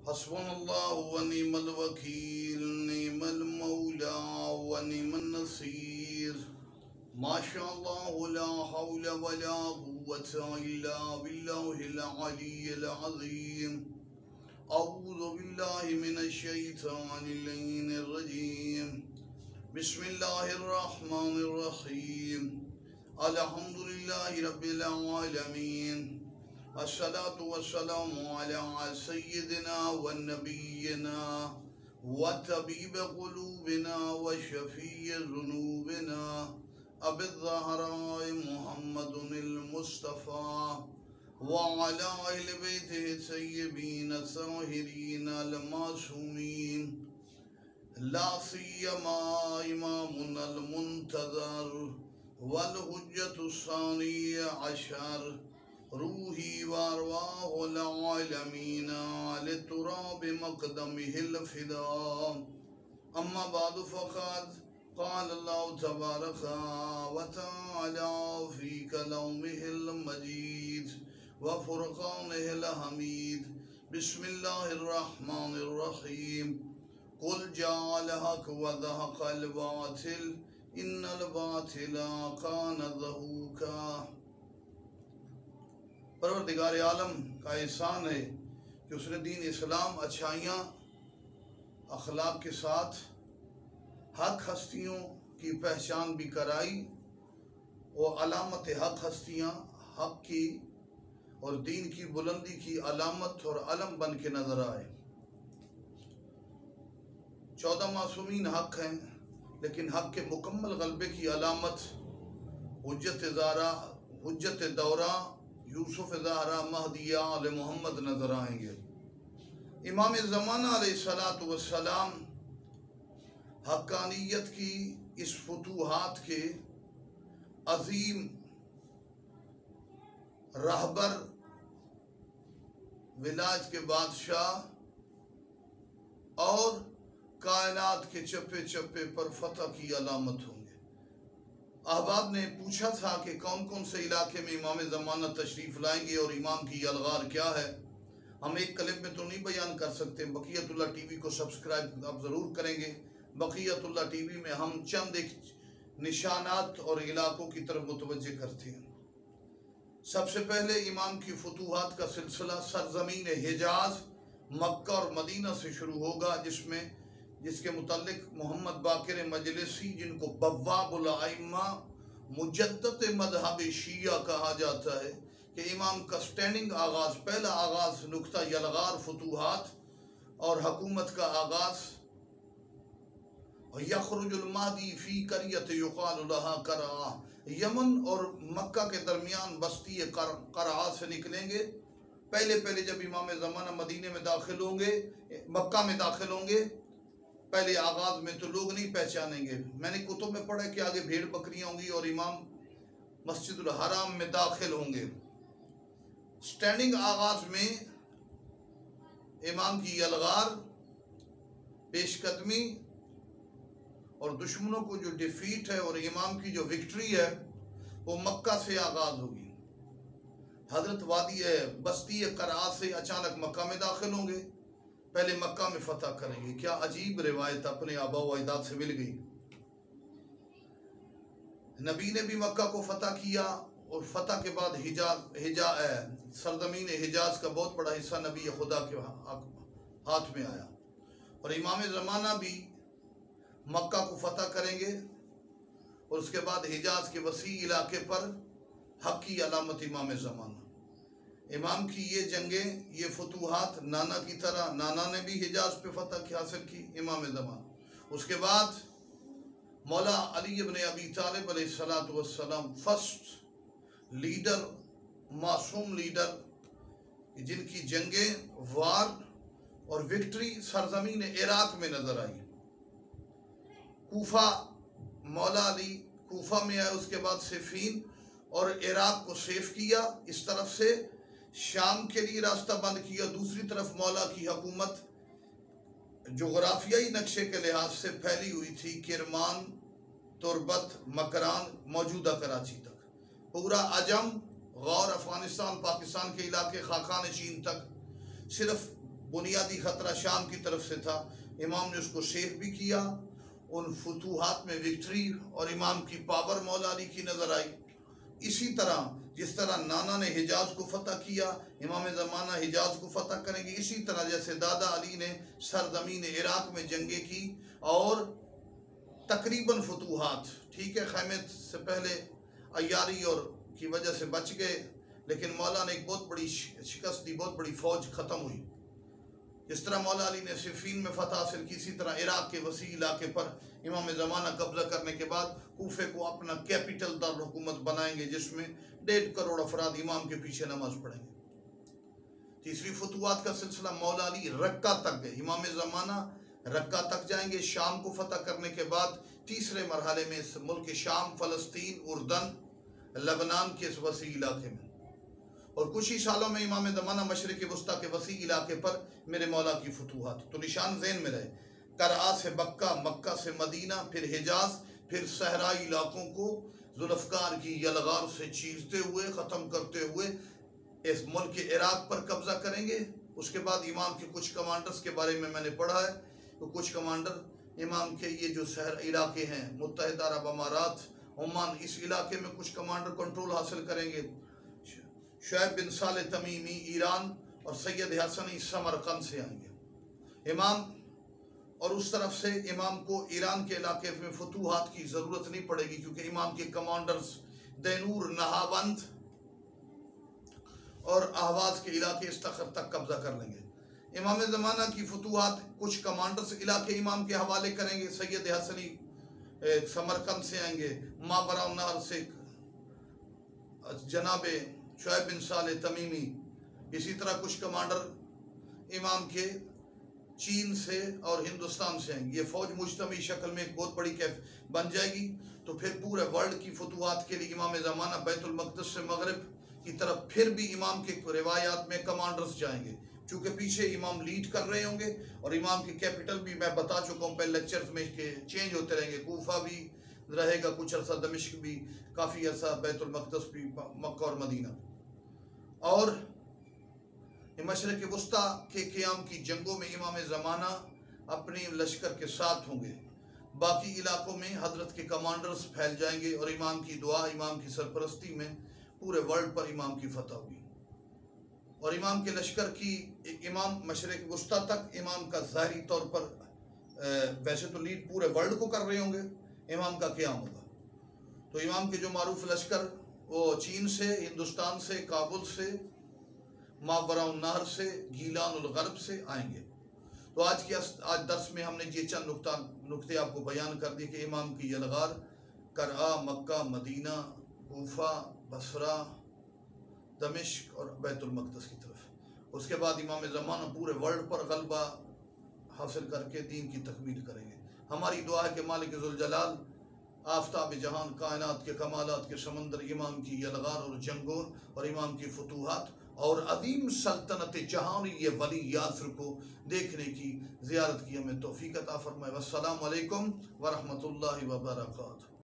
حسبنا اللہ ونعم الوکیل نعم المولا ونعم النصیر ما شاء اللہ لا حول ولا قوة الا باللہ العلی العظیم اعوذ باللہ من الشیطان اللعین الرجیم بسم اللہ الرحمن الرحیم الحمدللہ رب العالمین الصلاة والسلام على سيدنا ونبينا وطبيب قلوبنا وشفيع ذنوبنا أبي الزهراء محمد المصطفى وعلى أهل بيته الطيبين الطاهرين المعصومين لا سيما إمامنا المنتظر والحجة الثانية عشر روحی وارواح العالمین لتراب مقدمہ الفدا اما بعد فقد قال اللہ تبارک وتعالی فی کلامہ المجید وفرقانہ الحمید بسم اللہ الرحمن الرحیم قل جاء الحق وزهق الباطل ان الباطل کان زہوقا۔ پروردگار عالم کا احسان ہے کہ اس نے دین اسلام اچھائیاں اخلاق کے ساتھ حق ہستیوں کی پہچان بھی کرائی، وہ علامت حق ہستیاں حق کی اور دین کی بلندی کی علامت اور علم بن کے نظر آئے۔ 14 معصومین حق ہیں، لیکن حق کے مکمل غلبے کی علامت حجت زہرا، حجت دورہ، یوسف زہرا، مہدیہ آل محمد نظر آئیں گے۔ امام زمانہ علیہ السلام حقانیت کی اس فتوحات کے عظیم رہبر، ولایت کے بادشاہ اور کائنات کے چپے چپے پر فتح کی علامت ہوں گے۔ احباب نے پوچھا تھا کہ کون کون سے علاقے میں امام زمانہ تشریف لائیں گے اور امام کی یلغار کیا ہے۔ ہم ایک کلپ میں تو نہیں بیان کر سکتے، بقیت اللہ ٹی وی کو سبسکرائب آپ ضرور کریں گے۔ بقیت اللہ ٹی وی میں ہم چند ایک نشانات اور علاقوں کی طرف متوجہ کرتے ہیں۔ سب سے پہلے امام کی فتوحات کا سلسلہ سرزمین حجاز، مکہ اور مدینہ سے شروع ہوگا، جس کے متعلق محمد باقر مجلسی، جن کو بواب الائمہ، مجدد مذہب شیعہ کہا جاتا ہے، کہ امام کا سٹینڈنگ آغاز، پہلا آغاز نقطہ یلغار فتوحات اور حکومت کا آغاز، یخرج المہدی فی قریۃ یقال لها قرعہ، یمن اور مکہ کے درمیان بستی قرعہ سے نکلیں گے۔ پہلے جب امام زمانہ مدینے میں داخل ہوں گے، مکہ میں داخل ہوں گے، پہلے آغاز میں تو لوگ نہیں پہچانیں گے۔ میں نے کتب میں پڑھا کہ آگے بھیڑ بکریاں ہوں گی اور امام مسجد الحرام میں داخل ہوں گے۔ سٹینڈنگ آغاز میں امام کی یلغار، پیش قدمی اور دشمنوں کو جو ڈیفیٹ ہے اور امام کی جو وکٹری ہے وہ مکہ سے آغاز ہوگی۔ حضرت وادی بستی قرعہ سے اچانک مکہ میں داخل ہوں گے، پہلے مکہ میں فتح کریں گے۔ کیا عجیب روایت اپنے آباء و اجداد سے مل گئی۔ نبی نے بھی مکہ کو فتح کیا اور فتح کے بعد سرزمین حجاز کا بہت بڑا حصہ نبی خدا کے ہاتھ میں آیا، اور امام زمانہ بھی مکہ کو فتح کریں گے، اور اس کے بعد حجاز کے وسیع علاقے پر حق کی علامت امام زمانہ۔ امام کی یہ جنگیں، یہ فتوحات نانا کی طرح، نانا نے بھی حجاز پہ فتح حاصل کی، امام زمانہ۔ اس کے بعد مولا علی ابن ابی طالب علیہ السلام، فرسٹ لیڈر، معصوم لیڈر، جن کی جنگیں، وار اور وکٹری سرزمین عراق میں نظر آئی۔ کوفہ، مولا علی کوفہ میں آئے، اس کے بعد صفین اور عراق کو سیف کیا، اس طرف سے شام کے لیے راستہ بند کیا، دوسری طرف مولا کی حکومت جغرافیائی نقشے کے لحاظ سے پھیلی ہوئی تھی، کرمان، تربت، مکران، موجودہ کراچی تک، پورا عجم، غور، افغانستان، پاکستان کے علاقے، خاقان چین تک، صرف بنیادی خطرہ شام کی طرف سے تھا، امام نے اس کو سیف بھی کیا، ان فتوحات میں وکٹری اور امام کی پاور مولا علی کی نظر آئی۔ اسی طرح جس طرح نانا نے حجاز کو فتح کیا، امام زمانہ حجاز کو فتح کریں گے، اسی طرح جیسے دادا علی نے سرزمین عراق میں جنگیں کی اور تقریباً فتوحات، ٹھیک ہے خیمے سے پہلے عیاری اور کی وجہ سے بچ گئے، لیکن مولا نے ایک بہت بڑی شکست دی، بہت بڑی فوج ختم ہوئی۔ جس طرح مولا علی نے صفین میں فتح حاصل کی، اسی طرح عراق کے وسیع علاقے پر امام زمانہ قبضہ کرنے کے بعد کوفے کو اپنا کیپٹل دارالحکومت بنائیں گے، جس میں 1.5 کروڑ افراد امام کے پیچھے نماز پڑھیں گے۔ تیسری فتوحات کا سلسلہ مولا علی رقہ تک گئے، امام زمانہ رقہ تک جائیں گے شام کو فتح کرنے کے بعد۔ تیسرے مرحلے میں اس ملک شام، فلسطین، اردن، لبنان کے اس وسیع علاقے میں، اور کچھ ہی سالوں میں امام زمانہ مشرق وسطیٰ کے وسیع علاقے پر میرے مولا کی فتوحات۔ تو نشان ذہن میں رہے، کرآ سے مکہ، مکہ سے مدینہ، پھر حجاز، پھر صحرائی علاقوں کو ذوالفقار کی یلغار سے چیرتے ہوئے ختم کرتے ہوئے اس ملک عراق پر قبضہ کریں گے۔ اس کے بعد امام کے کچھ کمانڈرز کے بارے میں نے پڑھا ہے، تو کچھ کمانڈر امام کے یہ جو علاقے ہیں متحدہ عرب امارات، عمان، اس علاقے میں کچھ کمانڈر کنٹرول حاصل کریں گے۔ شعیب بن صالح تمیمی ایران اور سید حسنی سمرقند سے آئیں گے امام، اور اس طرف سے امام کو ایران کے علاقے میں فتوحات کی ضرورت نہیں پڑے گی، کیونکہ امام کے کمانڈرز دینور، نہاوند اور اہواز کے علاقے استخر تک قبضہ کر لیں گے۔ امام زمانہ کی فتوحات کچھ کمانڈرز علاقے امام کے حوالے کریں گے، سید حسنی سمرقند سے آئیں گے، ماورا النہر سے جناب شعیب بن صالح تمیمی، اسی طرح کچھ کمانڈر امام کے چین سے اور ہندوستان سے آئیں گے۔ یہ فوج مجتمعی شکل میں ایک بہت بڑی کیف بن جائے گی۔ تو پھر پورے ورلڈ کی فتوحات کے لیے امام زمانہ بیت المقدس سے مغرب کی طرف پھر بھی امام کے روایات میں کمانڈرز جائیں گے، چونکہ پیچھے امام لیڈ کر رہے ہوں گے، اور امام کے کیپٹل بھی میں بتا چکا ہوں پہلے لیکچرز میں کہ چینج ہوتے رہیں گے، کوفہ بھی رہے گا کچھ عرصہ، دمشق بھی کافی عرصہ، بیت المقدس بھی، مکہ اور مدینہ۔ اور مشرق وسطیٰ کے قیام کی جنگوں میں امام زمانہ اپنی لشکر کے ساتھ ہوں گے، باقی علاقوں میں حضرت کے کمانڈرز پھیل جائیں گے، اور امام کی دعا، امام کی سرپرستی میں پورے ورلڈ پر امام کی فتح ہوگی۔ اور امام کے لشکر کی امام مشرق وسطیٰ تک امام کا ظاہری طور پر ویسے تو لیڈ پورے ورلڈ کو کر رہے ہوں گے، امام کا قیام ہوگا۔ تو امام کے جو معروف لشکر وہ چین سے، ہندوستان سے، کابل سے، ماورا النہر سے، گیلان الغرب سے آئیں گے۔ تو آج درس میں ہم نے یہ چند نقطے آپ کو بیان کر دیے کہ امام کی یلغار کرآ، مکہ، مدینہ، کوفہ، بصرہ، دمشق اور بیت المقدس کی طرف۔ اس کے بعد امام زمانہ پورے ورلڈ پر غلبہ حاصل کر کے دین کی تکمیل کریں گے۔ ہماری دعا ہے کہ مالک ذوالجلال آفتاب جہان، کائنات کے کمالات کے سمندر، امام کی یلغار اور جنگوں اور امام کی فتوحات اور عظیم سلطنت جہانی یہ ولی یاسر کو دیکھنے کی، زیارت کی ہمیں توفیق عطا فرمائے۔ والسلام علیکم ورحمۃ اللہ وبرکاتہ۔